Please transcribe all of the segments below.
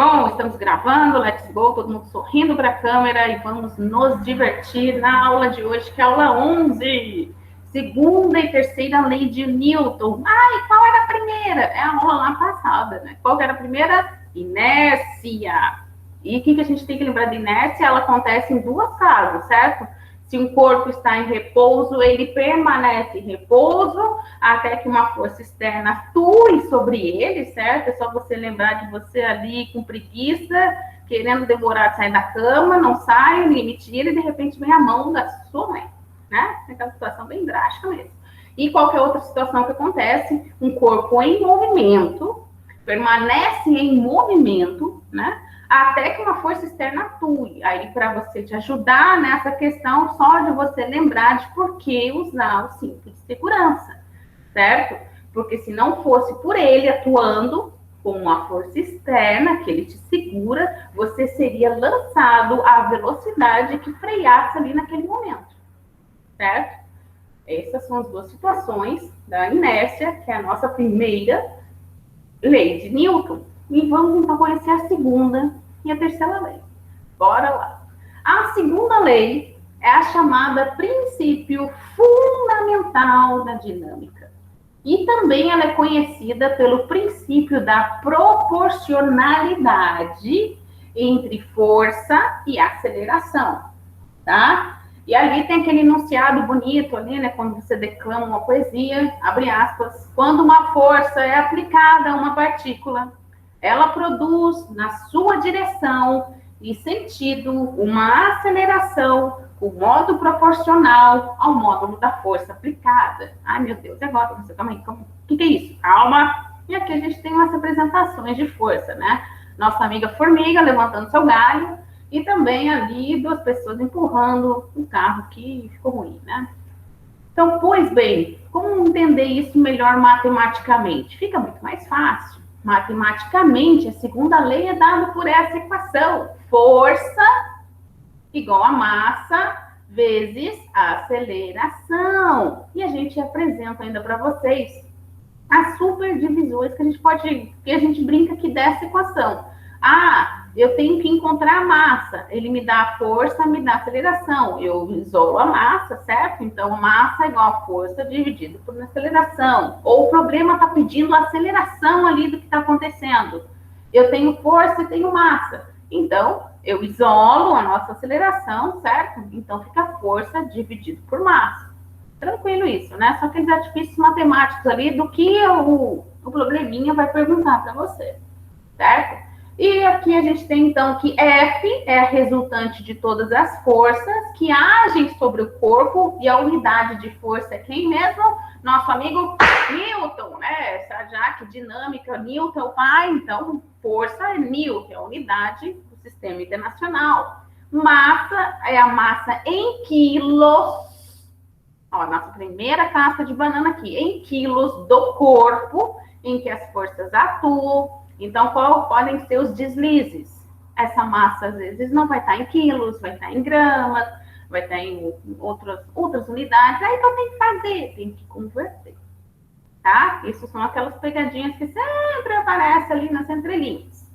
Bom, estamos gravando, let's go, todo mundo sorrindo para a câmera e vamos nos divertir na aula de hoje, que é a aula 11. Segunda e terceira lei de Newton. Ai, qual era a primeira? É a aula lá passada, né? Qual era a primeira? Inércia. E o que a gente tem que lembrar de inércia? Ela acontece em duas casos, certo? Se um corpo está em repouso, ele permanece em repouso até que uma força externa atue sobre ele, certo? É só você lembrar de você ali com preguiça, querendo demorar de sair da cama, não sai, ninguém tira, e de repente vem a mão da sua mãe, né? É aquela situação bem drástica mesmo. E qualquer outra situação que acontece, um corpo em movimento, permanece em movimento, né? Até que uma força externa atue. Aí, para você te ajudar nessa questão, só de você lembrar de por que usar o cinto de segurança, certo? Porque se não fosse por ele atuando com uma força externa que ele te segura, você seria lançado à velocidade que freasse ali naquele momento, certo? Essas são as duas situações da inércia, que é a nossa primeira lei de Newton. E vamos então conhecer a segunda e a terceira lei. Bora lá. A segunda lei é a chamada princípio fundamental da dinâmica. E também ela é conhecida pelo princípio da proporcionalidade entre força e aceleração, tá? E ali tem aquele enunciado bonito ali, né? Quando você declama uma poesia, abre aspas, quando uma força é aplicada a uma partícula, ela produz na sua direção e sentido uma aceleração com modo proporcional ao módulo da força aplicada. Ai, meu Deus, agora você calma aí, o que é isso? Calma. E aqui a gente tem umas representações de força, né? Nossa amiga formiga levantando seu galho e também ali duas pessoas empurrando um carro que ficou ruim, né? Então, pois bem, como entender isso melhor matematicamente? Fica muito mais fácil. Matematicamente, a segunda lei é dada por essa equação. Força igual a massa vezes a aceleração. E a gente apresenta ainda para vocês as superdivisões que a gente brinca aqui dessa equação. Ah, eu tenho que encontrar a massa. Ele me dá a força, me dá a aceleração. Eu isolo a massa, certo? Então, massa é igual a força dividido por aceleração. Ou o problema está pedindo a aceleração ali do que está acontecendo. Eu tenho força e tenho massa. Então, eu isolo a nossa aceleração, certo? Então, fica força dividido por massa. Tranquilo isso, né? Só aqueles artifícios matemáticos ali do que o probleminha vai perguntar para você, certo? E aqui a gente tem, então, que F é a resultante de todas as forças que agem sobre o corpo, e a unidade de força é quem mesmo? Nosso amigo Newton, né? Já que dinâmica, Newton é o pai, então força é Newton, é a unidade do sistema internacional. Massa é a massa em quilos. Ó, nossa primeira casca de banana aqui, em quilos do corpo, em que as forças atuam. Então, qual podem ser os deslizes? Essa massa, às vezes, não vai estar em quilos, vai estar em gramas, vai estar em outras unidades. Aí, então, tem que fazer, tem que converter, tá? Isso são aquelas pegadinhas que sempre aparecem ali nas entrelinhas.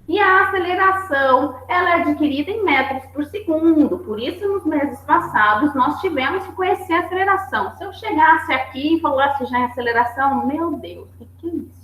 E a aceleração, ela é adquirida em metros por segundo. Por isso, nos meses passados, nós tivemos que conhecer a aceleração. Se eu chegasse aqui e falasse já em aceleração, meu Deus, o que é isso?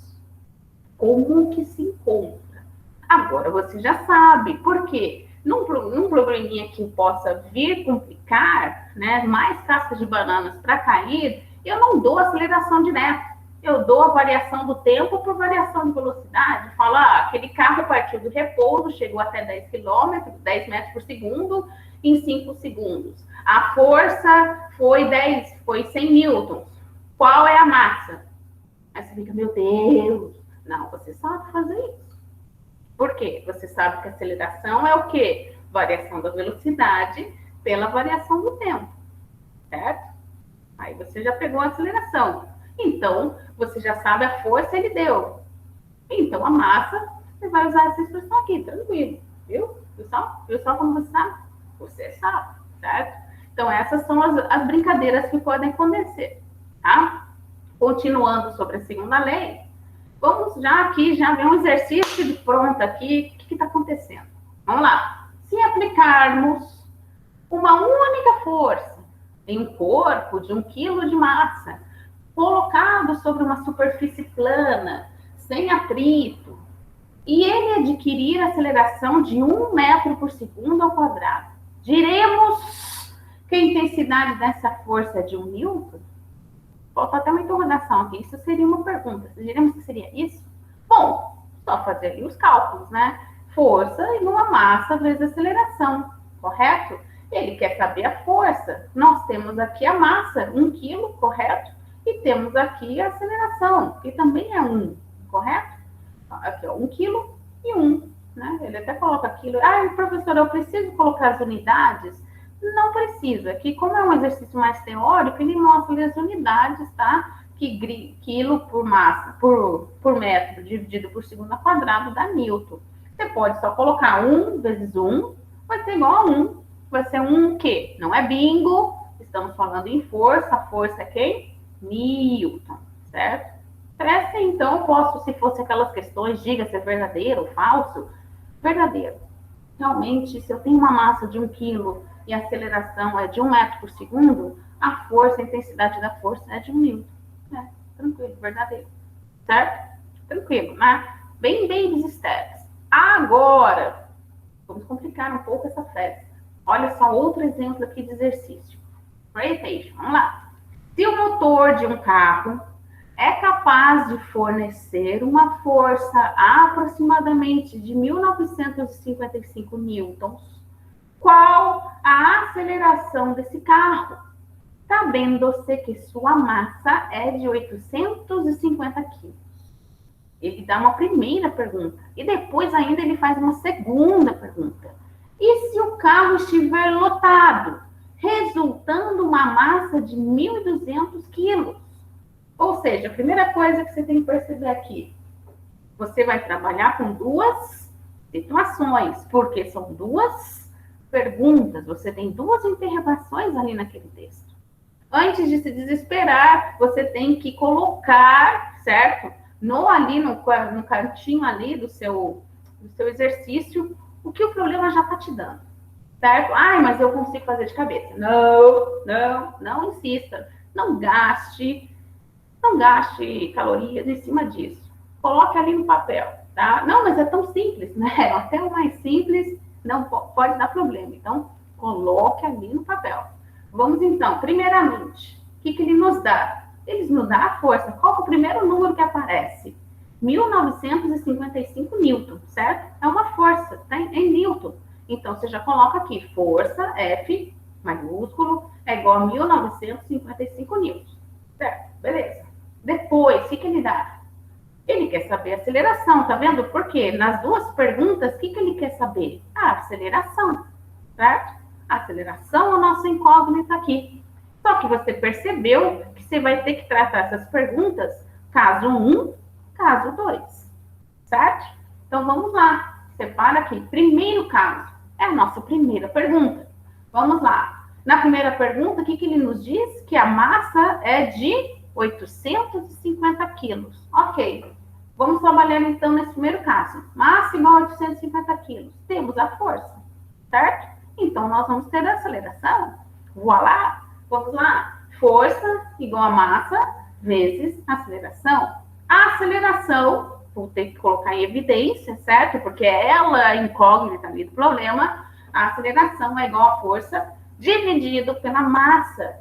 Como que se encontra? Agora você já sabe. Por quê? Num probleminha que possa vir complicar, né, mais cascas de bananas para cair, eu não dou aceleração direta. Eu dou a variação do tempo por variação de velocidade. Falo, aquele carro partiu do repouso, chegou até 10 km, 10 metros por segundo, em 5 segundos. A força foi 100 newtons. Qual é a massa? Aí você fica, meu Deus. Não, você sabe fazer isso. Por quê? Você sabe que a aceleração é o quê? Variação da velocidade pela variação do tempo, certo? Aí você já pegou a aceleração. Então, você já sabe a força ele deu. Então, a massa, você vai usar essa expressão aqui, tranquilo. Viu? Viu só como você sabe? Você sabe, certo? Então, essas são as brincadeiras que podem acontecer, tá? Continuando sobre a segunda lei, vamos já aqui, já ver um exercício de pronto aqui. O que que está acontecendo? Vamos lá. Se aplicarmos uma única força em um corpo de 1 quilo de massa, colocado sobre uma superfície plana, sem atrito, e ele adquirir aceleração de 1 metro por segundo ao quadrado, diremos que a intensidade dessa força é de 1 newton? Falta até uma interrogação aqui. Isso seria uma pergunta. Diremos que seria isso? Bom, só fazer ali os cálculos, né? Força igual a massa vezes aceleração, correto? Ele quer saber a força. Nós temos aqui a massa, 1 quilo, correto? E temos aqui a aceleração, que também é 1, correto? Aqui, ó, 1 quilo e 1, né? Ele até coloca quilo. Ah, professor, eu preciso colocar as unidades? Não precisa. Aqui, como é um exercício mais teórico, ele mostra as unidades, tá? Que quilo por massa, por metro, dividido por segundo ao quadrado, dá newton. Você pode só colocar 1 vezes 1, vai ser igual a 1. Vai ser 1 o quê? Não é bingo. Estamos falando em força. A força é quem? Newton, certo? Parece, então, eu posso, se fosse aquelas questões, diga se é verdadeiro ou falso. Verdadeiro. Realmente, se eu tenho uma massa de 1 quilo e a aceleração é de 1 metro por segundo, a força, a intensidade da força é de 1 newton. É, tranquilo, verdadeiro. Certo? Tranquilo, né? Bem baby steps. Agora, vamos complicar um pouco essa festa. Olha só outro exemplo aqui de exercício. PlayStation, vamos lá. Se o motor de um carro é capaz de fornecer uma força aproximadamente de 1955 newtons, qual a aceleração desse carro? Sabendo-se que sua massa é de 850 quilos. Ele dá uma primeira pergunta e depois ainda ele faz uma segunda pergunta. E se o carro estiver lotado, resultando uma massa de 1.200 quilos? Ou seja, a primeira coisa que você tem que perceber aqui, você vai trabalhar com duas situações, porque são duas perguntas, você tem duas interrogações ali naquele texto. Antes de se desesperar, você tem que colocar, certo? Ali no cantinho ali do seu exercício, o que o problema já está te dando, certo? Ai, mas eu consigo fazer de cabeça. Não insista. Não gaste calorias em cima disso. Coloque ali no papel, tá? Não, mas é tão simples, né? Até o mais simples não pode dar problema. Então, coloque ali no papel. Vamos então, primeiramente, o que ele nos dá? Ele nos dá a força. Qual é o primeiro número que aparece? 1955 newton, certo? É uma força, tá? Em newton. Então, você já coloca aqui, força, F, maiúsculo, é igual a 1955 newtons. Certo? Beleza. Depois, o que ele dá? Ele quer saber a aceleração, tá vendo? Porque nas duas perguntas, o que ele quer saber? A aceleração, certo? A aceleração é a nossa incógnita aqui. Só que você percebeu que você vai ter que tratar essas perguntas caso 1, caso 2, certo? Então, vamos lá. Separa aqui. Primeiro caso. É a nossa primeira pergunta. Vamos lá. Na primeira pergunta, o que ele nos diz? Que a massa é de 850 quilos. Ok. Vamos trabalhar, então, nesse primeiro caso. Massa igual a 850 quilos. Temos a força, certo? Então, nós vamos ter a aceleração. Voilá. Vamos lá. Força igual a massa vezes aceleração. A aceleração, vou ter que colocar em evidência, certo? Porque ela é incógnita ali do problema. A aceleração é igual a força dividido pela massa.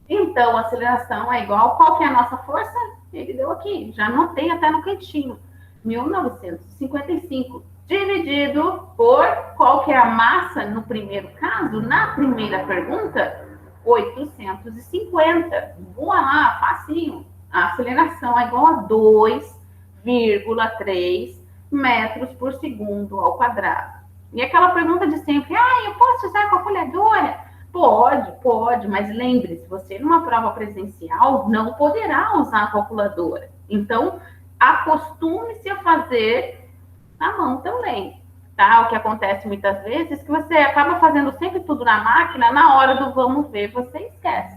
Então, a aceleração é igual, qual que é a nossa força? Ele deu aqui, já anotei até no cantinho. 1955 dividido por qual que é a massa no primeiro caso? Na primeira pergunta, 850. Boa lá, facinho. A aceleração é igual a 2,3 metros por segundo ao quadrado. E aquela pergunta de sempre, eu posso usar a calculadora? Pode, mas lembre-se, você numa prova presencial não poderá usar a calculadora. Então, acostume-se a fazer na mão também, tá? O que acontece muitas vezes é que você acaba fazendo sempre tudo na máquina, na hora do vamos ver, você esquece.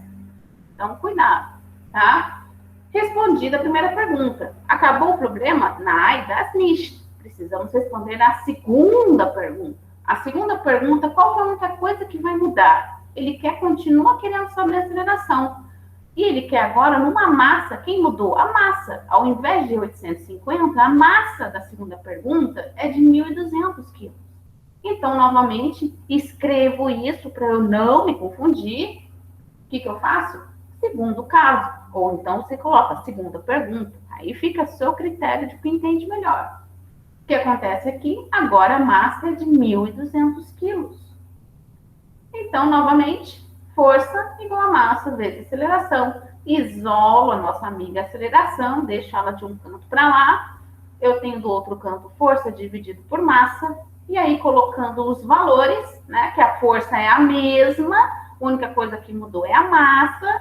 Então, cuidado, tá? Respondida a primeira pergunta. Acabou o problema? Nein, das nicht. precisamos responder a segunda pergunta. A segunda pergunta, qual foi a única coisa que vai mudar? Ele continua querendo saber a aceleração. E ele quer agora numa massa. Quem mudou? A massa. Ao invés de 850, a massa da segunda pergunta é de 1.200 quilos. Então, novamente, escrevo isso para eu não me confundir. O que eu faço? Segundo caso. Ou então você coloca segunda pergunta. Aí fica a seu critério de que entende melhor. O que acontece aqui? Agora a massa é de 1.200 quilos. Então, novamente, força igual a massa vezes aceleração. Isolo a nossa amiga aceleração, deixo ela de um canto para lá. Eu tenho do outro canto força dividido por massa. E aí, colocando os valores, né, que a força é a mesma, a única coisa que mudou é a massa.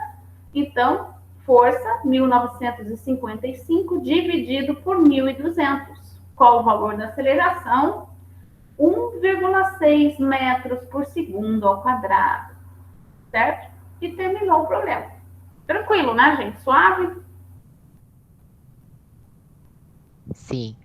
Então, força, 1.955 dividido por 1.200. Qual o valor da aceleração? 1,6 metros por segundo ao quadrado. Certo? E terminou o problema. Tranquilo, né, gente? Suave? Sim.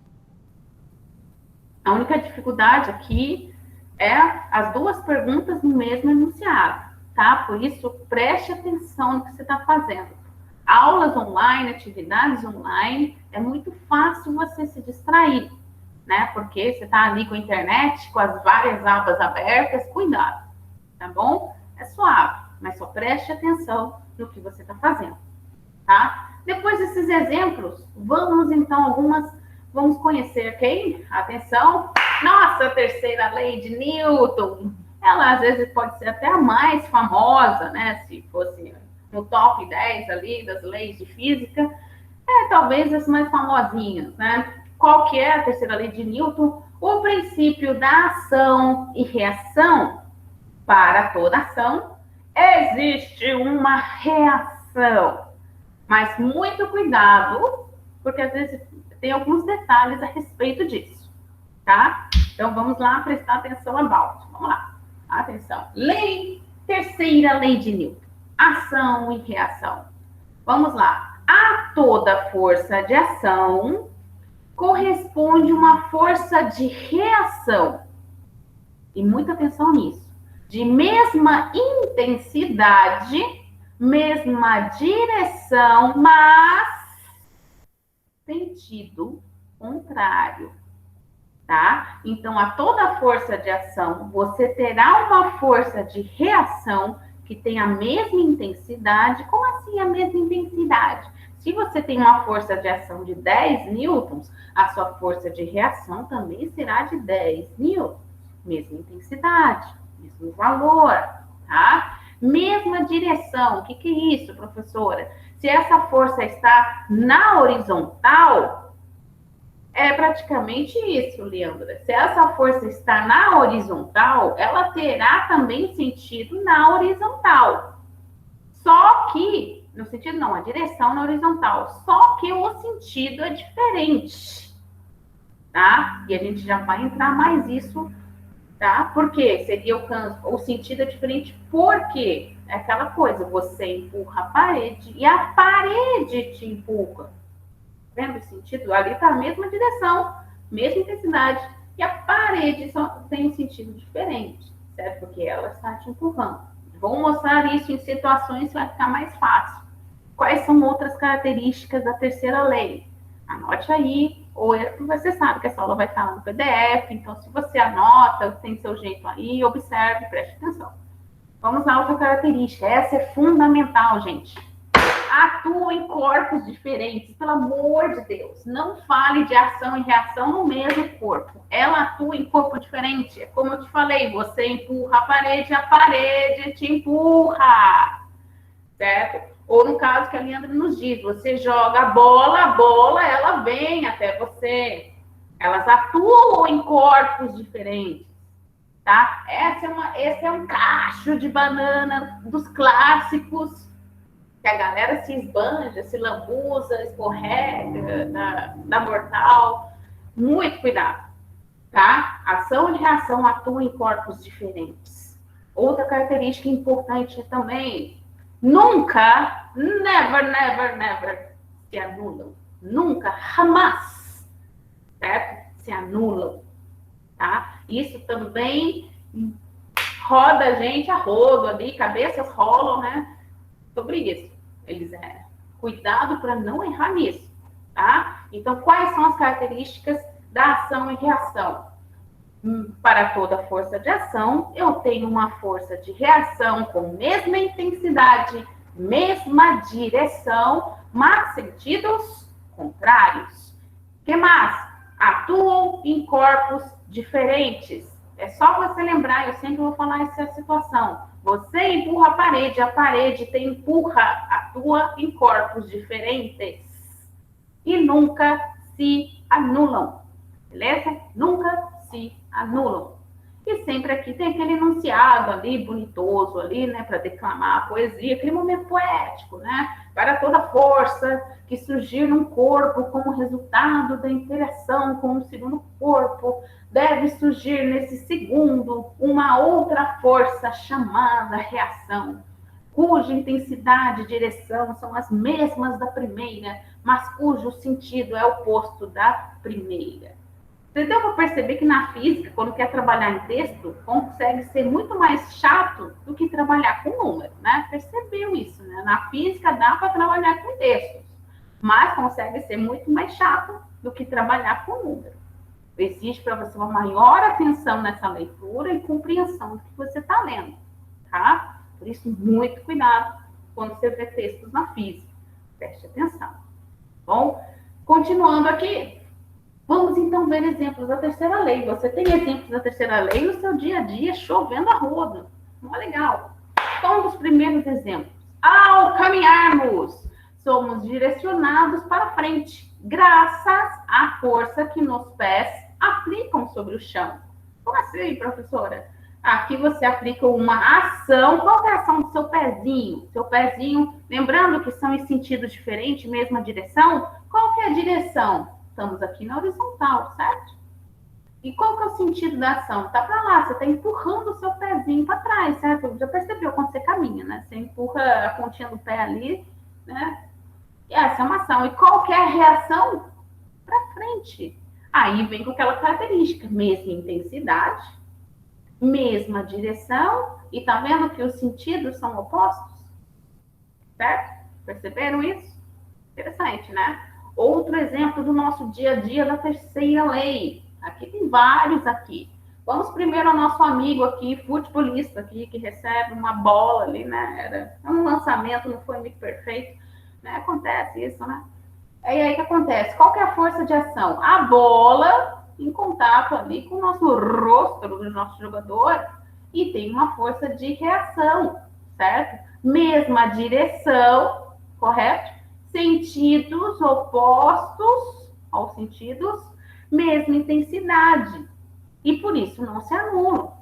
A única dificuldade aqui é as duas perguntas no mesmo enunciado, tá? Por isso, preste atenção no que você está fazendo. Aulas online, atividades online, é muito fácil você se distrair, né? Porque você está ali com a internet, com as várias abas abertas, cuidado, tá bom? É suave, mas só preste atenção no que você está fazendo, tá? Depois desses exemplos, vamos conhecer quem? Atenção! Nossa, a terceira lei de Newton. Ela, às vezes, pode ser até a mais famosa, né? Se fosse no top 10 ali das leis de física. Talvez as mais famosinhas, né? Qual que é a terceira lei de Newton? O princípio da ação e reação. Para toda ação, existe uma reação. Mas muito cuidado, porque às vezes tem alguns detalhes a respeito disso, tá? Então vamos lá prestar atenção a Balto. Vamos lá. Atenção. Terceira lei de Newton. Ação e reação. Vamos lá. A toda força de ação corresponde uma força de reação. E muita atenção nisso. De mesma intensidade, mesma direção, mas sentido contrário, tá? Então, a toda força de ação, você terá uma força de reação que tem a mesma intensidade. Como assim a mesma intensidade? Se você tem uma força de ação de 10 newtons, a sua força de reação também será de 10 newtons. Mesma intensidade, mesmo valor, tá? Mesma direção. O que é isso, professora? Se essa força está na horizontal, é praticamente isso, Leandra. Se essa força está na horizontal, ela terá também sentido na horizontal. Só que, no sentido não, a direção na horizontal. Só que o sentido é diferente, tá? E a gente já vai entrar mais isso, tá? Por quê? Seria o sentido é diferente porque é aquela coisa, você empurra a parede e a parede te empurra. Vendo o sentido? Ali está a mesma direção, mesma intensidade, e a parede só tem um sentido diferente, certo? Porque ela está te empurrando. Vou mostrar isso em situações que vai ficar mais fácil. Quais são outras características da terceira lei? Anote aí, ou você sabe que essa aula vai estar lá no PDF, então se você anota, tem seu jeito aí, observe, preste atenção. Vamos lá, outra característica. Essa é fundamental, gente. Atua em corpos diferentes, pelo amor de Deus. Não fale de ação e reação no mesmo corpo. Ela atua em corpo diferente. É como eu te falei, você empurra a parede te empurra. Certo? Ou no caso que a Leandra nos diz, você joga a bola ela vem até você. Elas atuam em corpos diferentes, tá? Esse é um cacho de banana dos clássicos, que a galera se esbanja, se lambuza, escorrega, da mortal. Muito cuidado, tá? Ação e reação atuam em corpos diferentes. Outra característica importante também, nunca, never se anulam. Nunca, jamais, certo? se anulam, tá? Isso também roda a gente a rodo ali, cabeças rolam, né? Sobre isso. Eles cuidado para não errar nisso, tá? Então, quais são as características da ação e reação? Para toda força de ação, eu tenho uma força de reação com mesma intensidade, mesma direção, mas sentidos contrários. O que mais? Atuam em corpos diferentes. É só você lembrar, eu sempre vou falar essa situação. Você empurra a parede te empurra, atua em corpos diferentes e nunca se anulam, beleza? Nunca se anulam. E sempre aqui tem aquele enunciado ali, bonitoso ali, né, para declamar a poesia, aquele momento poético, né? Para toda força que surgir num corpo como resultado da interação com o segundo corpo, deve surgir nesse segundo uma outra força chamada reação, cuja intensidade e direção são as mesmas da primeira, mas cujo sentido é oposto da primeira. Você deu para perceber que na física, quando quer trabalhar em texto, consegue ser muito mais chato do que trabalhar com número, né? Percebeu isso, né? Na física dá para trabalhar com textos, mas consegue ser muito mais chato do que trabalhar com número. Existe para você uma maior atenção nessa leitura e compreensão do que você está lendo, tá? Por isso, muito cuidado quando você vê textos na física. Preste atenção. Bom, continuando aqui. Vamos então ver exemplos da terceira lei. Você tem exemplos da terceira lei no seu dia a dia, chovendo a roda. Não é legal? Então, um dos primeiros exemplos. Ao caminharmos, somos direcionados para frente, graças à força que nos pés aplicam sobre o chão. Como assim, professora? Aqui você aplica uma ação. Qual é a ação do seu pezinho? Seu pezinho, lembrando que são em sentidos diferentes, mesma direção. Qual que é a direção? Estamos aqui na horizontal, certo? E qual que é o sentido da ação? Tá para lá, você está empurrando o seu pezinho para trás, certo? Já percebeu quando você caminha, né? Você empurra a pontinha do pé ali, né? E essa é uma ação. E qual que é a reação? Para frente. Aí vem com aquela característica, mesma intensidade, mesma direção, e tá vendo que os sentidos são opostos? Certo? Perceberam isso? Interessante, né? Outro exemplo do nosso dia a dia da terceira lei. Aqui tem vários aqui. Vamos primeiro ao nosso amigo aqui, futebolista aqui, que recebe uma bola ali, né? Era um lançamento, não foi muito perfeito, né? Acontece isso, né? E aí o que acontece? Qual que é a força de ação? A bola em contato ali com o nosso rosto do nosso jogador e tem uma força de reação, certo? Mesma direção, correto? Sentidos opostos aos sentidos, mesma intensidade. E por isso não se anulam,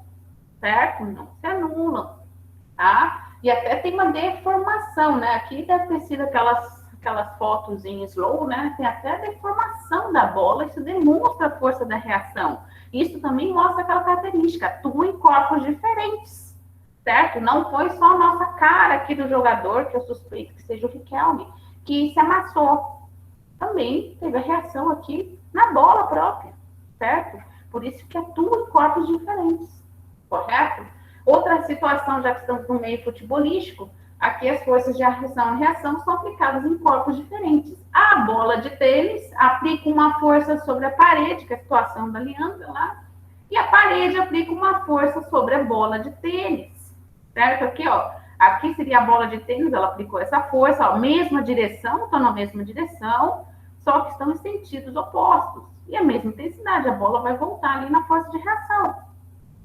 certo? Não se anulam, tá? E até tem uma deformação, né? Aqui deve ter sido aquelas fotos em slow, né? Tem até a deformação da bola, isso demonstra a força da reação. Isso também mostra aquela característica, atua em corpos diferentes, certo? Não foi só a nossa cara aqui do jogador, que eu suspeito que seja o Riquelme, que se amassou. Também teve a reação aqui na bola própria, certo? Por isso que atua em corpos diferentes, correto? Outra situação, já que estamos no meio futebolístico, aqui as forças de ação e reação são aplicadas em corpos diferentes. A bola de tênis aplica uma força sobre a parede, que é a situação da Leandra lá, e a parede aplica uma força sobre a bola de tênis, certo? Aqui, ó, aqui seria a bola de tênis, ela aplicou essa força, ó, mesma direção, estão na mesma direção, só que estão em sentidos opostos. E a mesma intensidade, a bola vai voltar ali na força de reação.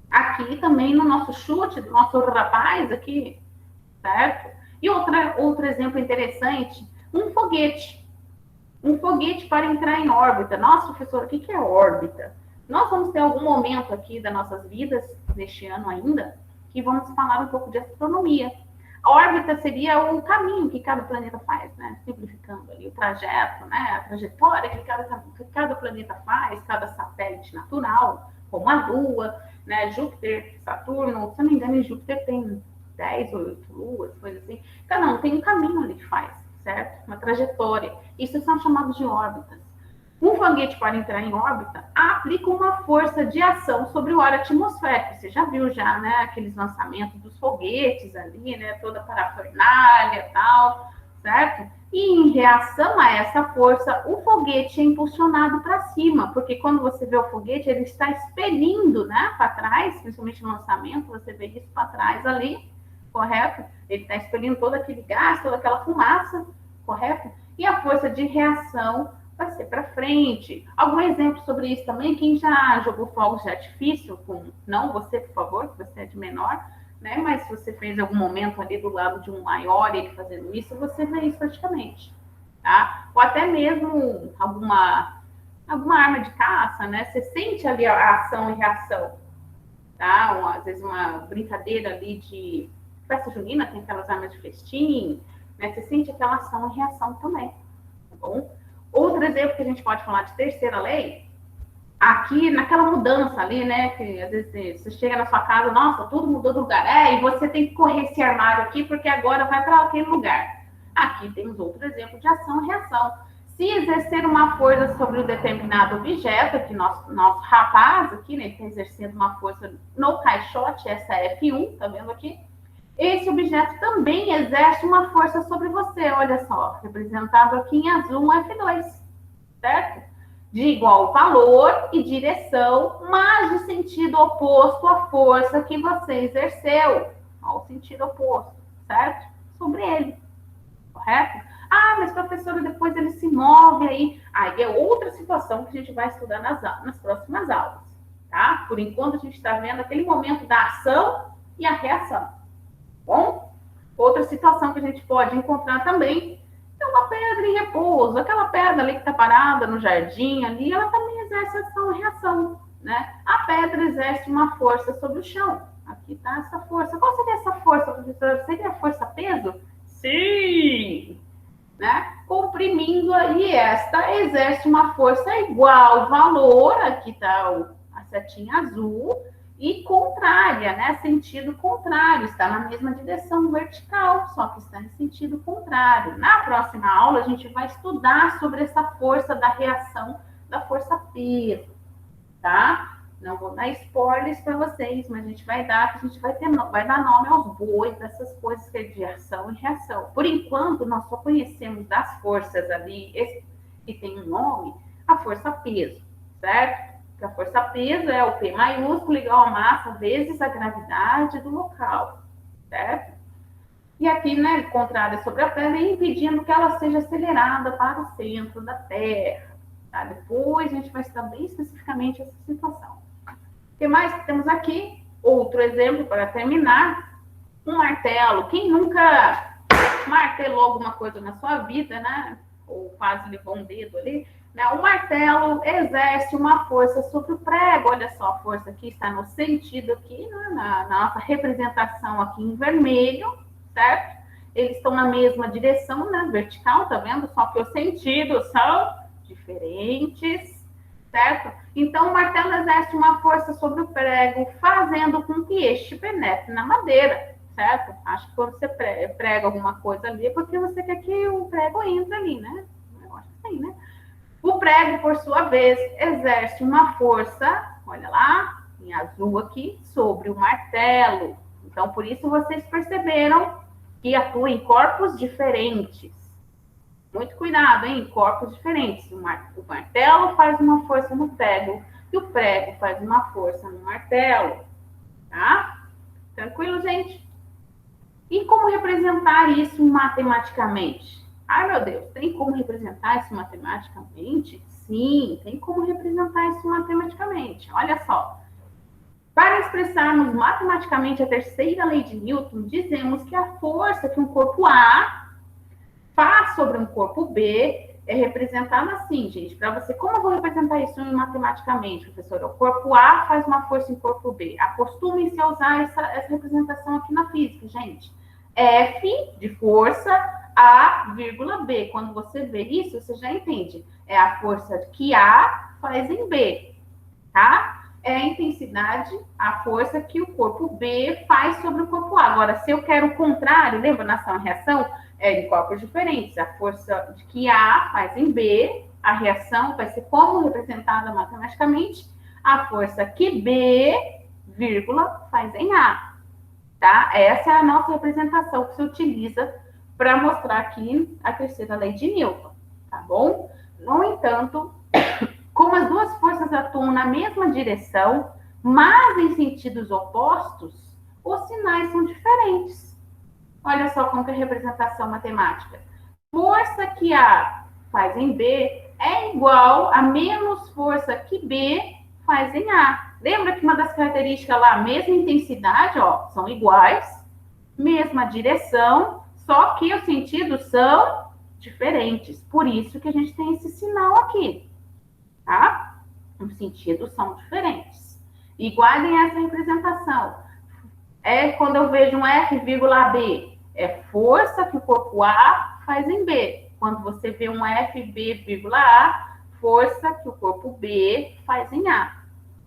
Aqui também no nosso chute, do nosso rapaz aqui, certo? E outro exemplo interessante, um foguete. Um foguete para entrar em órbita. Nossa, professor, o que é órbita? Nós vamos ter algum momento aqui das nossas vidas, neste ano ainda, que vamos falar um pouco de astronomia. A órbita seria o caminho que cada planeta faz, né? Simplificando ali o trajeto, né? A trajetória que cada planeta faz, cada satélite natural, como a Lua, né? Júpiter, Saturno, se não me engano, em Júpiter tem 10 ou 8 luas, coisa assim. Cada um tem um caminho ali que faz, certo? Uma trajetória. Isso são chamados de órbitas. Um foguete, para entrar em órbita, aplica uma força de ação sobre o ar atmosférico. Você já viu já, né, aqueles lançamentos dos foguetes ali, né, toda a parafernália e tal, certo? E em reação a essa força, o foguete é impulsionado para cima, porque quando você vê o foguete, ele está expelindo, né, para trás, principalmente no lançamento, você vê isso para trás ali, correto? Ele está expelindo todo aquele gás, toda aquela fumaça, correto? E a força de reação vai ser para frente. Algum exemplo sobre isso também? Quem já jogou fogos de artifício, não você, por favor, que você é de menor, né? Mas se você fez algum momento ali do lado de um maior, ele fazendo isso, você vê isso praticamente, tá? Ou até mesmo alguma arma de caça, né? Você sente ali a ação e reação, tá? Às vezes uma brincadeira ali de festa junina, tem aquelas armas de festim, né? Você sente aquela ação e reação também, tá bom? Outro exemplo que a gente pode falar de terceira lei, aqui naquela mudança ali, né? Que às vezes você chega na sua casa, nossa, tudo mudou do lugar. E você tem que correr esse armário aqui, porque agora vai para aquele lugar. Aqui temos outro exemplo de ação e reação. Se exercer uma força sobre um determinado objeto, que nosso rapaz aqui, né, está exercendo uma força no caixote, essa é F1, tá vendo aqui? Esse objeto também exerce uma força sobre você, olha só, representado aqui em azul, F2, certo? De igual valor e direção, mas de sentido oposto à força que você exerceu, ao sentido oposto, certo? Sobre ele, correto? Mas professora, depois ele se move aí é outra situação que a gente vai estudar nas próximas aulas, tá? Por enquanto a gente está vendo aquele momento da ação e a reação. Bom, outra situação que a gente pode encontrar também é uma pedra em repouso. Aquela pedra ali que está parada no jardim ali, ela também exerce ação e reação, né? A pedra exerce uma força sobre o chão. Aqui está essa força. Qual seria essa força, professora? Seria a força-peso? Sim! Né? Comprimindo aí, esta exerce uma força igual valor, aqui está a setinha azul, e contrária, né? Sentido contrário, está na mesma direção vertical, só que está em sentido contrário. Na próxima aula, a gente vai estudar sobre essa força da reação da força-peso, tá? Não vou dar spoilers para vocês, mas a gente vai dar nome aos bois dessas coisas que é de ação e reação. Por enquanto, nós só conhecemos das forças ali, que tem um nome, a força-peso, certo? Que a força-peso é o P maiúsculo igual a massa vezes a gravidade do local, certo? E aqui, né, contrária sobre a pedra, impedindo que ela seja acelerada para o centro da Terra, tá? Depois a gente vai estudar bem especificamente essa situação. O que mais que temos aqui? Outro exemplo para terminar, um martelo. Quem nunca martelou alguma coisa na sua vida, né? Ou quase levou um dedo ali, né? O martelo exerce uma força sobre o prego. Olha só, a força aqui está no sentido aqui, né? na nossa representação aqui em vermelho, certo? Eles estão na mesma direção, né? Vertical, tá vendo? Só que os sentidos são diferentes, certo? Então, o martelo exerce uma força sobre o prego, fazendo com que este penetre na madeira, certo? Acho que quando você prega alguma coisa ali, é porque você quer que o prego entre ali, né? Eu acho que sim, né? O prego, por sua vez, exerce uma força, olha lá, em azul aqui, sobre o martelo. Então, por isso vocês perceberam que atua em corpos diferentes. Muito cuidado, hein? Corpos diferentes. O martelo faz uma força no prego e o prego faz uma força no martelo. Tá? Tranquilo, gente? E como representar isso matematicamente? Ai, meu Deus, tem como representar isso matematicamente? Sim, tem como representar isso matematicamente. Olha só. Para expressarmos matematicamente a terceira lei de Newton, dizemos que a força que um corpo A faz sobre um corpo B é representada assim, gente. Para você, como eu vou representar isso matematicamente, professora? O corpo A faz uma força em corpo B. Acostumem-se a usar essa representação aqui na física, gente. F de força, A, vírgula B. Quando você vê isso, você já entende. É a força que A faz em B, tá? É a intensidade, a força que o corpo B faz sobre o corpo A. Agora, se eu quero o contrário, lembra na ação e reação? É em corpos diferentes. A força que A faz em B, a reação vai ser como representada matematicamente? A força que B, vírgula, faz em A. Tá? Essa é a nossa representação que se utiliza para mostrar aqui a terceira lei de Newton. Tá bom? No entanto, como as duas forças atuam na mesma direção, mas em sentidos opostos, os sinais são diferentes. Olha só como que é a representação matemática. Força que A faz em B é igual a menos força que B faz em A. Lembra que uma das características lá, mesma intensidade, ó, são iguais, mesma direção, só que os sentidos são diferentes. Por isso que a gente tem esse sinal aqui, tá? Os sentidos são diferentes. E guardem essa representação. É quando eu vejo um F, B, é força que o corpo A faz em B. Quando você vê um FB, A, força que o corpo B faz em A.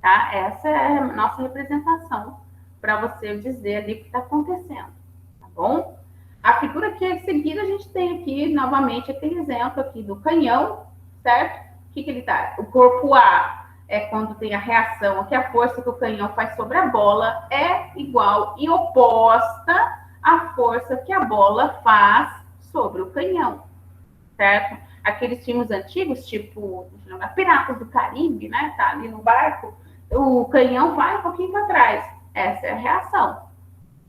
Tá? Essa é a nossa representação para você dizer ali o que está acontecendo. Tá bom? A figura que é seguida, a gente tem aqui, novamente, aquele exemplo aqui do canhão, certo? O que ele tá? O corpo A é quando tem a reação, que a força que o canhão faz sobre a bola é igual e oposta à força que a bola faz sobre o canhão, certo? Aqueles filmes antigos, tipo Piratas do Caribe, né? Tá ali no barco, o canhão vai um pouquinho para trás. Essa é a reação,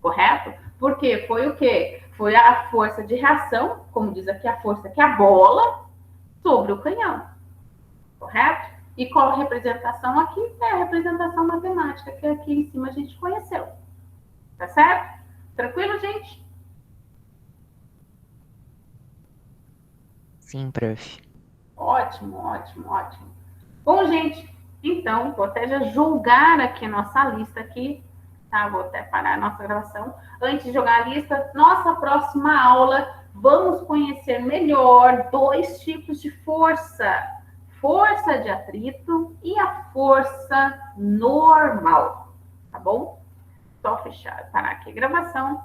correto? Porque foi o quê? Foi a força de reação, como diz aqui, a força que a bola sobre o canhão, correto? E qual a representação aqui? É a representação matemática que aqui em cima a gente conheceu. Tá certo? Tranquilo, gente? Sim, prof. Ótimo, ótimo, ótimo. Bom, gente, então, vou até já julgar aqui a nossa lista aqui, tá? Vou até parar a nossa gravação. Antes de jogar a lista, nossa próxima aula, vamos conhecer melhor dois tipos de força. Força de atrito e a força normal, tá bom? Só fechar, parar aqui a gravação.